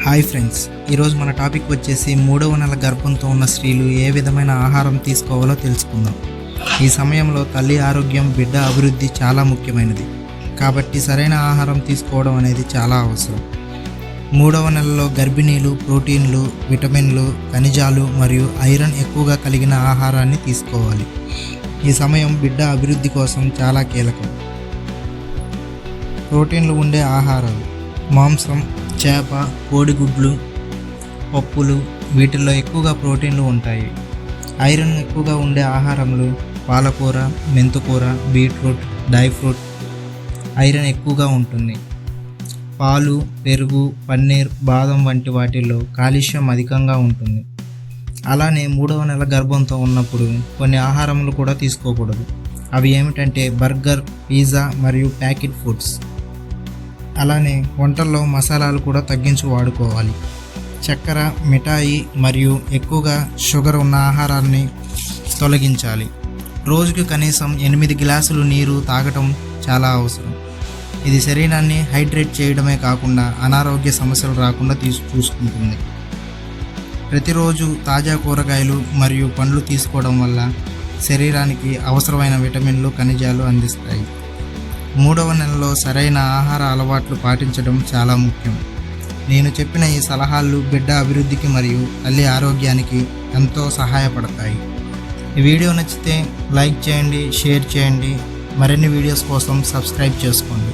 Hi friends, ఈరోజు మన topic వచ్చేసి 3వ నెల గర్భంతో ఉన్న స్త్రీలు ఏ విధమైన ఆహారం తీసుకోవాలో తెలుసుకుందాం. ఈ సమయంలో తల్లి ఆరోగ్యం, బిడ్డ అభివృద్ధి చాలా ముఖ్యమైనది. కాబట్టి సరైన ఆహారం తీసుకోవడం అనేది చాలా అవసరం. 3వ నెలలో గర్భిణీలు ప్రోటీన్లు, విటమిన్లు, ఖనిజాలు మరియు ఐరన్ ఎక్కువగా కలిగిన ఆహారాన్ని తీసుకోవాలి. ఈ సమయం బిడ్డ అభివృద్ధి కోసం చాలా కీలకం. ప్రోటీన్లు ఉండే ఆహారాలు: మాంసం, చేప, కోడిగుడ్లు, పప్పులు, వీటిల్లో ఎక్కువగా ప్రోటీన్లు ఉంటాయి. ఐరన్ ఎక్కువగా ఉండే ఆహారములు: పాలకూర, మెంతుకూర, బీట్రూట్, డ్రై ఫ్రూట్. ఐరన్ ఎక్కువగా ఉంటుంది. పాలు, పెరుగు, పన్నీర్, బాదం వంటి వాటిల్లో కాల్షియం అధికంగా ఉంటుంది. అలానే 3వ నెల గర్భంతో ఉన్నప్పుడు కొన్ని ఆహారములు కూడా తీసుకోకూడదు. అవి ఏమిటంటే బర్గర్, పిజ్జా మరియు ప్యాకెట్ ఫుడ్స్. అలానే వంటల్లో మసాలాలు కూడా తగ్గించి వాడుకోవాలి. చక్కెర, మిఠాయి మరియు ఎక్కువగా షుగర్ ఉన్న ఆహారాన్ని తొలగించాలి. రోజుకి కనీసం 8 గ్లాసులు నీరు తాగటం చాలా అవసరం. ఇది శరీరాన్ని హైడ్రేట్ చేయడమే కాకుండా అనారోగ్య సమస్యలు రాకుండా చూసుకుంటుంది. ప్రతిరోజు తాజా కూరగాయలు మరియు పండ్లు తీసుకోవడం వల్ల శరీరానికి అవసరమైన విటమిన్లు, ఖనిజాలు అందిస్తాయి. 3వ నెలలో సరైన ఆహార అలవాట్లు పాటించడం చాలా ముఖ్యం. నేను చెప్పిన ఈ సలహాలు బిడ్డ అభివృద్ధికి మరియు తల్లి ఆరోగ్యానికి ఎంతో సహాయపడతాయి. ఈ వీడియో నచ్చితే లైక్ చేయండి, షేర్ చేయండి. మరిన్ని వీడియోస్ కోసం సబ్స్క్రైబ్ చేసుకోండి.